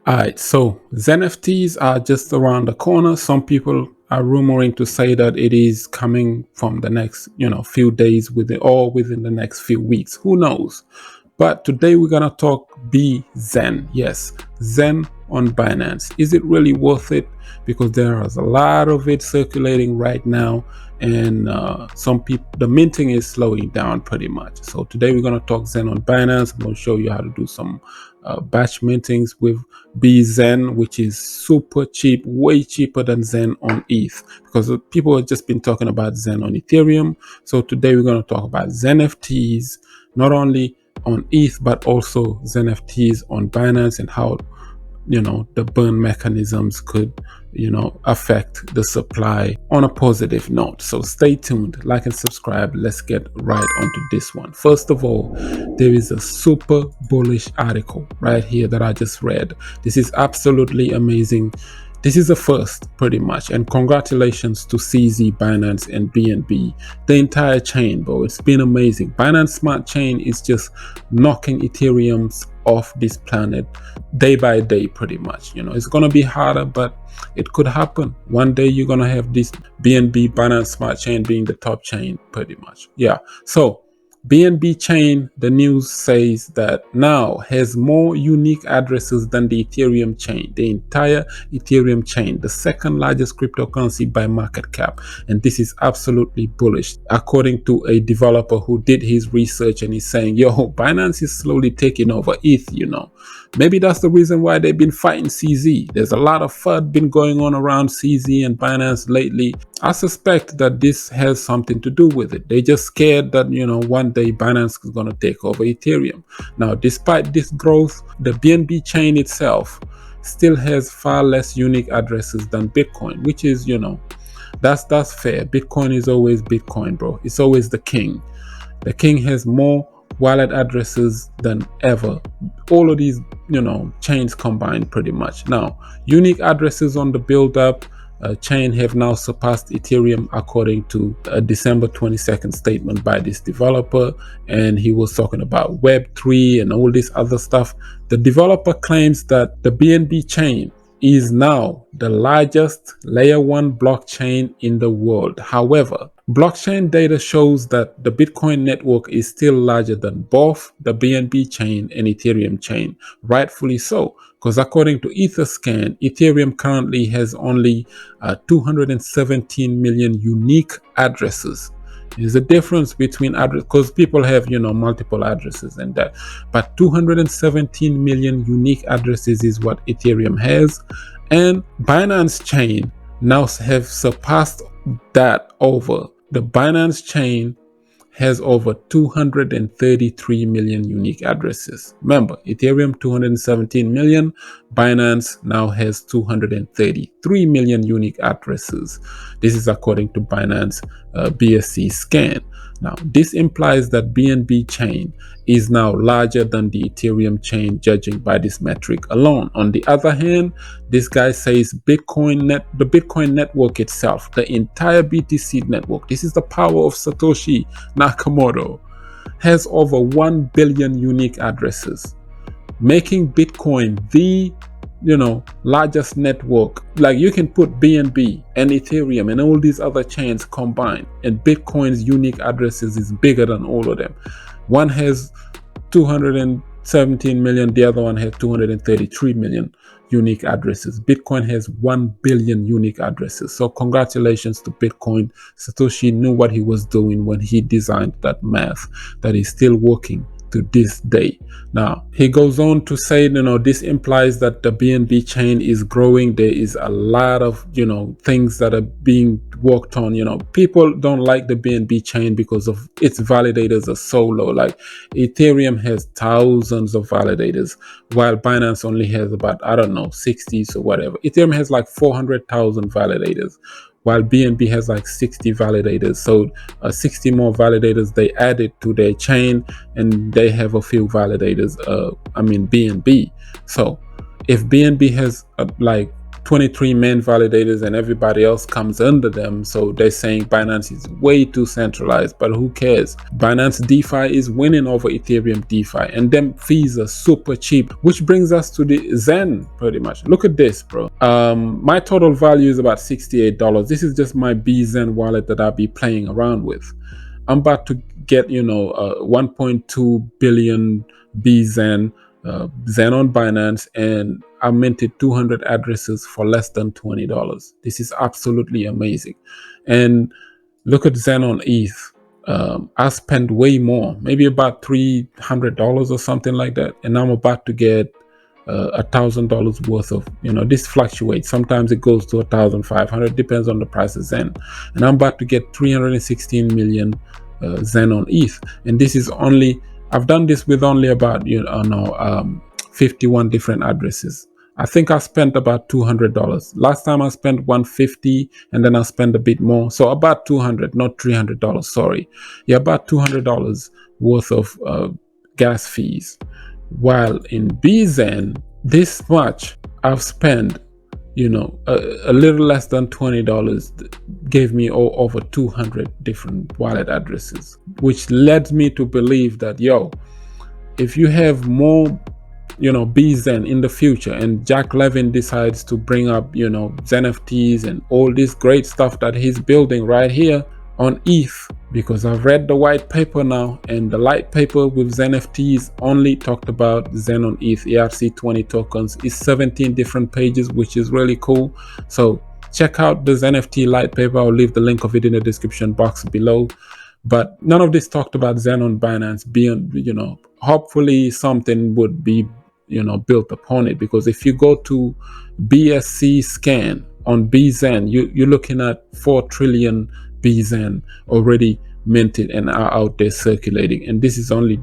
All right, so ZenFTs are just around the corner. Some people are rumoring to say that it is coming from the next, few days within the next few weeks. Who knows? But today we're gonna talk bxen. Yes, Zen on Binance. Is it really worth it? Because there is a lot of it circulating right now, and some people, the minting is slowing down pretty much. So today we're gonna talk Zen on Binance. I'm gonna show you how to do some batch mintings with bxen, which is super cheap, way cheaper than Zen on ETH, because people have just been talking about Zen on Ethereum. So today we're going to talk about ZenFTs, not only on ETH but also ZenFTs on Binance, and how the burn mechanisms could affect the supply on a positive note. So stay tuned, like and subscribe. Let's get right onto this one. First of all, there is a super bullish article right here that I just read. This is absolutely amazing. This is a first, pretty much, and congratulations to CZ, Binance, and BNB, the entire chain, bro. It's been amazing. Binance Smart Chain is just knocking Ethereum's off this planet day by day, pretty much. It's gonna be harder, but it could happen. One day you're gonna have this BNB, Binance Smart Chain, being the top chain, pretty much. Yeah. So BNB Chain, the news says that now has more unique addresses than the Ethereum chain, the entire Ethereum chain, the second largest cryptocurrency by market cap. And this is absolutely bullish. According to a developer who did his research, and he's saying, yo, Binance is slowly taking over ETH, Maybe that's the reason why they've been fighting CZ. There's a lot of FUD been going on around CZ and Binance lately. I suspect that this has something to do with it. They're just scared that, one day Binance is going to take over Ethereum. Now, despite this growth, the BNB chain itself still has far less unique addresses than Bitcoin, which is, that's fair. Bitcoin is always Bitcoin, bro. It's always the king. The king has more wallet addresses than ever. All of these, chains combined, pretty much. Now, unique addresses on the build-up chain have now surpassed Ethereum, according to a December 22nd statement by this developer, and he was talking about Web3 and all this other stuff. The developer claims that the BNB chain is now the largest layer 1 blockchain in the world. However, blockchain data shows that the Bitcoin network is still larger than both the BNB chain and Ethereum chain. Rightfully so, because according to Etherscan, Ethereum currently has only 217 million unique addresses. There's a difference between address, because people have multiple addresses and that, but 217 million unique addresses is what Ethereum has, and Binance chain now have surpassed that. Over the Binance chain has over 233 million unique addresses. Remember, Ethereum 217 million, Binance now has 233 million unique addresses. This is according to Binance BSC scan. Now, this implies that BNB chain is now larger than the Ethereum chain, judging by this metric alone. On the other hand, this guy says the Bitcoin network itself, the entire BTC network, this is the power of Satoshi Nakamoto, has over 1 billion unique addresses, making Bitcoin the largest network. Like, you can put BNB and Ethereum and all these other chains combined, and Bitcoin's unique addresses is bigger than all of them. One has 217 million, the other one has 233 million unique addresses. Bitcoin has 1 billion unique addresses. So congratulations to Bitcoin. Satoshi knew what he was doing when he designed that math that is still working to this day. Now, he goes on to say, this implies that the BNB chain is growing. There is a lot of, things that are being worked on. People don't like the BNB chain because of its validators are so low. Like, Ethereum has thousands of validators, while Binance only has about, 60s or whatever. Ethereum has like 400,000 validators, while BNB has like 60 validators. So 60 more validators they added to their chain, and they have a few validators, BNB. So if BNB has like 23 main validators and everybody else comes under them. So they're saying Binance is way too centralized, but who cares? Binance DeFi is winning over Ethereum DeFi, and them fees are super cheap, which brings us to the XEN pretty much. Look at this, bro. My total value is about $68. This is just my bxen wallet that I'll be playing around with. I'm about to get, 1.2 billion bxen Xenon on Binance, and I minted 200 addresses for less than $20. This is absolutely amazing. And look at Xenon ETH. I spent way more, maybe about $300 or something like that, and I'm about to get $1,000 worth of, this fluctuates. Sometimes it goes to 1,500, depends on the price of Zen. And I'm about to get 316 million Xenon ETH, and this is only, I've done this with only about 51 different addresses. I think I spent about $200. Last time I spent $150, and then I spent a bit more, so about $200, not $300. Sorry, yeah, about $200 worth of gas fees. While in bxen, this much I've spent, a little less than $20 gave me over 200 different wallet addresses, which led me to believe that, if you have more, bxen in the future, and Jack Levin decides to bring up, XenFTs and all this great stuff that he's building right here on ETH, because I've read the white paper now, and the light paper with XenFTs only talked about Xenon ETH ERC20 tokens. It's 17 different pages, which is really cool. So check out the XenFT light paper. I'll leave the link of it in the description box below. But none of this talked about Xenon Binance being, hopefully something would be, built upon it, because if you go to BSC scan on bxen, you're looking at 4 trillion bxen already minted and are out there circulating, and this is only,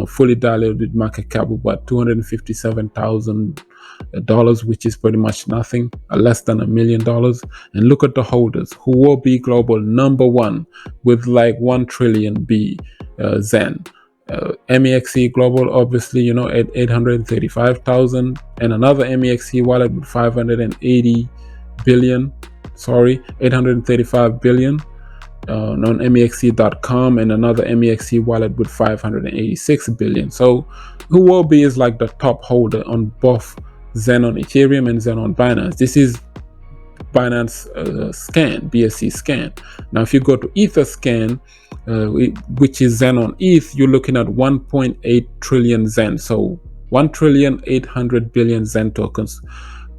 fully diluted market cap of about $257,000, which is pretty much nothing, less than $1 million. And look at the holders: who will be global #1 with like 1 trillion bxen. MEXC global, obviously, at 835,000, and another MEXC wallet with 580 billion, 835 billion on MEXC.com, and another MEXC wallet with 586 billion. So Huobi is like the top holder on both Xenon Ethereum and Xenon Binance. This is Binance scan, BSC scan. Now if you go to Ether scan, which is Xenon ETH, you're looking at 1.8 trillion Zen, so 1,800 billion Zen tokens,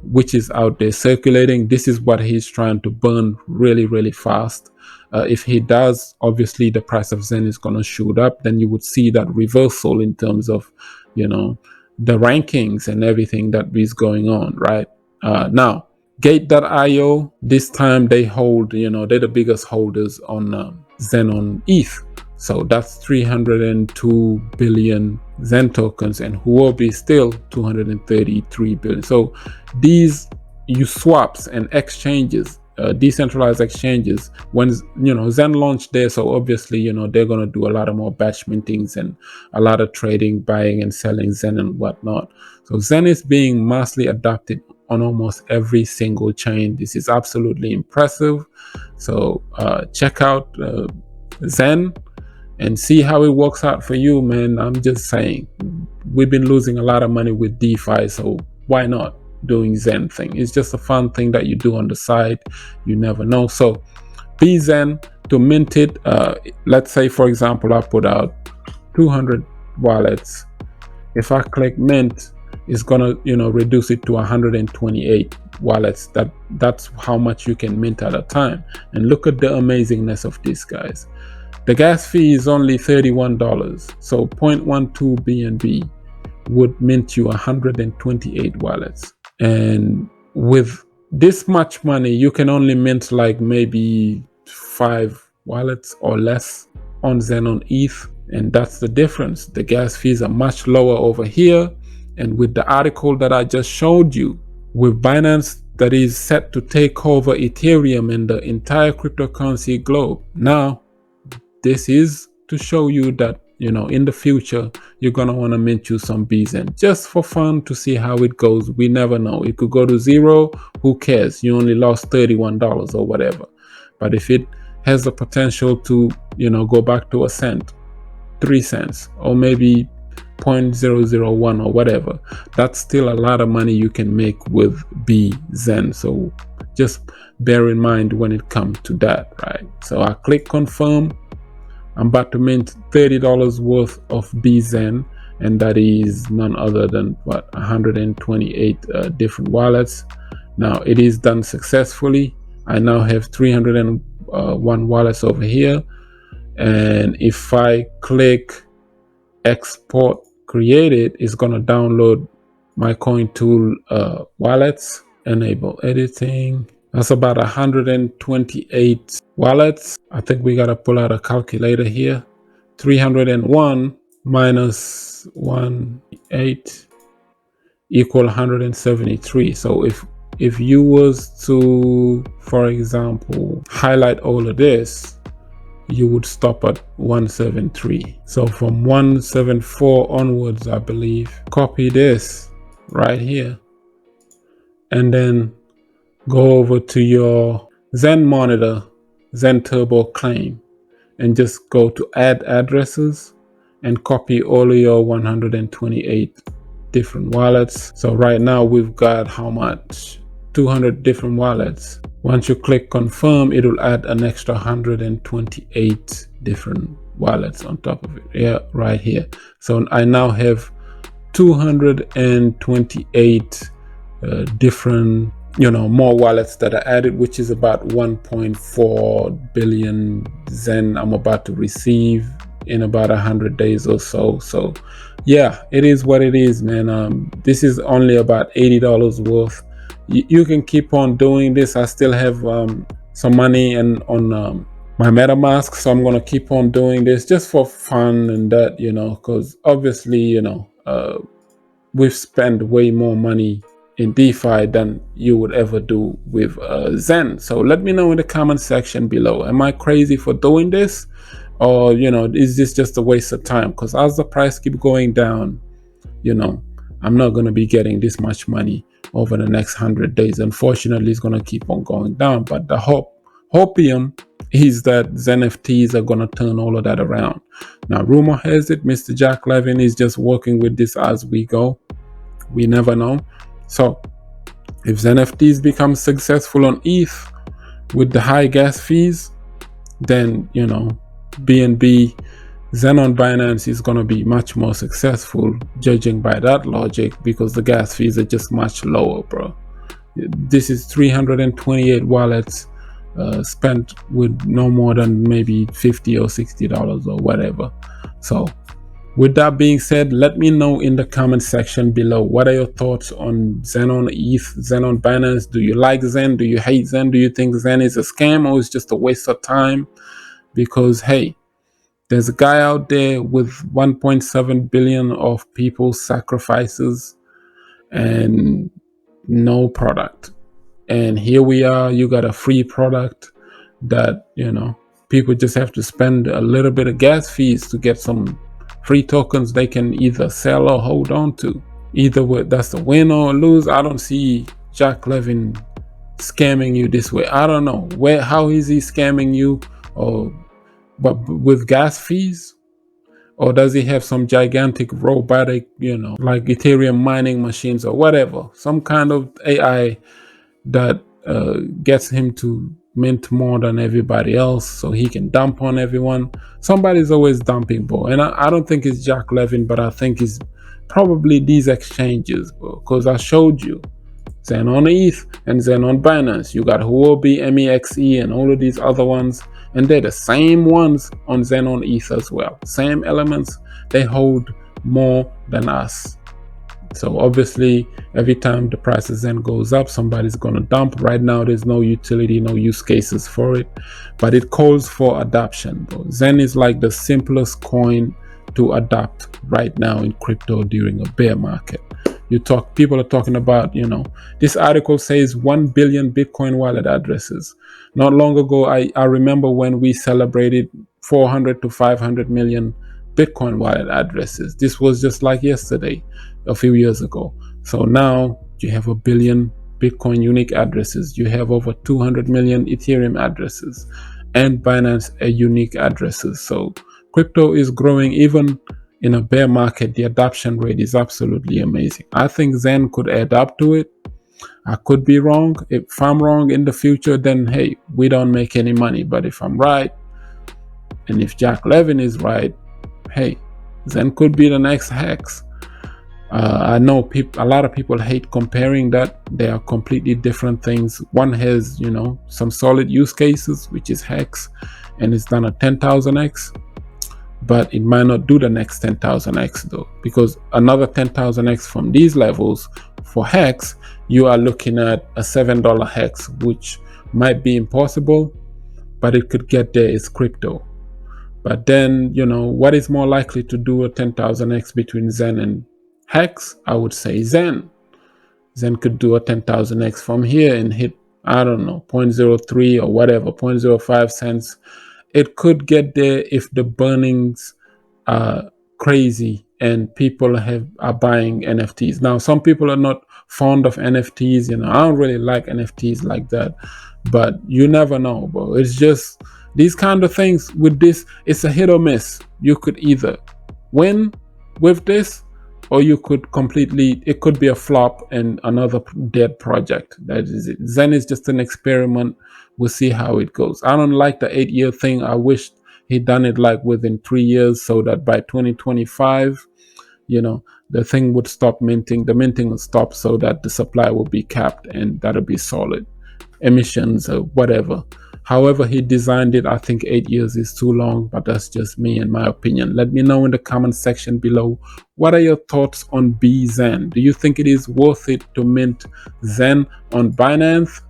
which is out there circulating. This is what he's trying to burn really, really fast. If he does, obviously the price of Zen is going to shoot up. Then you would see that reversal in terms of, the rankings and everything that is going on, right? Now, Gate.io, this time they hold, they're the biggest holders on Xenon ETH. So that's 302 billion Zen tokens, and Huobi still 233 billion. So these swaps and exchanges, decentralized exchanges, when Zen launched there, so obviously they're going to do a lot of more batch mintings and a lot of trading, buying and selling Zen and whatnot. So Zen is being massively adopted on almost every single chain. This is absolutely impressive. So check out Zen and see how it works out for you, man. I'm just saying, we've been losing a lot of money with DeFi, so why not doing Zen thing? It's just a fun thing that you do on the side. You never know. So bxen, to mint it, let's say for example I put out 200 wallets. If I click mint, it's gonna reduce it to 128 wallets. That's how much you can mint at a time. And look at the amazingness of this, guys. The gas fee is only $31, so 0.12 BNB would mint you 128 wallets. And with this much money, you can only mint like maybe 5 wallets or less on Xenon ETH, and that's the difference. The gas fees are much lower over here. And with the article that I just showed you, with Binance that is set to take over Ethereum and the entire cryptocurrency globe, now this is to show you that in the future, you're going to want to mint you some bxen just for fun to see how it goes. We never know. It could go to zero. Who cares? You only lost $31 or whatever. But if it has the potential to, go back to a cent, 3 cents, or maybe 0.001 or whatever, that's still a lot of money you can make with bxen. So just bear in mind when it comes to that, right? So I click confirm. I'm about to mint $30 worth of bxen, and that is none other than 128 different wallets. Now it is done successfully. I now have 301 wallets over here, and if I click export created, it's going to download my CoinTool wallets. Enable editing. That's about 128 wallets. I think we got to pull out a calculator here. 301 minus 18 equal 173. So if you was to, for example, highlight all of this, you would stop at 173. So from 174 onwards, I believe, copy this right here and then go over to your XEN Monitor, XEN Turbo claim, and just go to add addresses and copy all of your 128 different wallets. So right now we've got how much? 200 different wallets. Once you click confirm, it will add an extra 128 different wallets on top of it. Yeah, right here. So I now have 228 different, more wallets that are added, which is about 1.4 billion Zen I'm about to receive in about 100 days or so. So yeah, it is what it is, man. This is only about $80 worth. You can keep on doing this. I still have some money on my MetaMask, so I'm going to keep on doing this just for fun and that, because obviously, we've spent way more money in DeFi than you would ever do with Zen. So let me know in the comment section below. Am I crazy for doing this? Or, is this just a waste of time? Because as the price keeps going down, I'm not going to be getting this much money over the next 100 days. Unfortunately, it's going to keep on going down. But the hopium is that ZenFTs are going to turn all of that around. Now, rumor has it, Mr. Jack Levin is just working with this as we go. We never know. So if ZenFTs become successful on ETH with the high gas fees, then, BNB Xenon Binance is going to be much more successful, judging by that logic, because the gas fees are just much lower, bro. This is 328 wallets spent with no more than maybe $50 or $60 or whatever. So with that being said, let me know in the comment section below, what are your thoughts on Xenon ETH, Xenon Binance? Do you like Zen? Do you hate Zen? Do you think Zen is a scam or is just a waste of time? Because hey, there's a guy out there with 1.7 billion of people's sacrifices and no product. And here we are, you got a free product that, people just have to spend a little bit of gas fees to get some free tokens they can either sell or hold on to. Either way, that's the win or lose. I don't see Jack Levin scamming you this way. I don't know how is he scamming you, but with gas fees? Or does he have some gigantic robotic, like Ethereum mining machines or whatever, some kind of AI that gets him to mint more than everybody else so he can dump on everyone? Somebody's always dumping, bro. And I don't think it's Jack Levin, but I think it's probably these exchanges, bro, because I showed you Xenon ETH and Xenon Binance. You got Huobi, MEXE, and all of these other ones, and they're the same ones on Xenon ETH as well. Same elements. They hold more than us. So obviously, every time the price of Zen goes up, somebody's going to dump. Right now, there's no utility, no use cases for it, but it calls for adoption, bro. Zen is like the simplest coin to adopt right now in crypto during a bear market. People are talking about, this article says 1 billion Bitcoin wallet addresses. Not long ago, I remember when we celebrated 400 to 500 million Bitcoin wallet addresses. This was just like yesterday, a few years ago. So now you have 1 billion Bitcoin unique addresses. You have over 200 million Ethereum addresses, and Binance unique addresses. So crypto is growing. Even in a bear market, the adoption rate is absolutely amazing. I think Xen could adapt to it. I could be wrong. If I'm wrong in the future, then hey, we don't make any money. But if I'm right, and if Jack Levin is right, hey, Xen could be the next Hex. I know a lot of people hate comparing that. They are completely different things. One has, some solid use cases, which is Hex, and it's done a 10,000x, but it might not do the next 10,000x though, because another 10,000x from these levels for Hex, you are looking at a $7 Hex, which might be impossible, but it could get there. It's crypto. But then, what is more likely to do a 10,000x between Xen and Hex? I would say Xen. Xen could do a 10,000x from here and hit, I don't know, 0.03 or whatever, 0.05 cents. It could get there if the burnings are crazy and people are buying NFTs. Now, some people are not fond of NFTs. I don't really like NFTs like that, but you never know, bro. It's just these kind of things with this, it's a hit or miss. You could either win with this, or you could it could be a flop and another dead project. That is it. Xen is just an experiment. We'll see how it goes. I don't like the 8-year thing. I wish he'd done it like within 3 years, so that by 2025, the thing would stop minting. The minting will stop so that the supply will be capped, and that'll be solid. Emissions or whatever. However he designed it, I think 8 years is too long, but that's just me and my opinion. Let me know in the comment section below. What are your thoughts on bxen? Do you think it is worth it to mint Xen on Binance?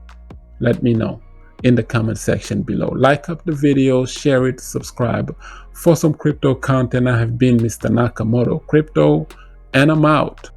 Let me know in the comment section below. Like up the video, share it, subscribe for some crypto content. I have been Mr. Nakamoto Crypto, and I'm out.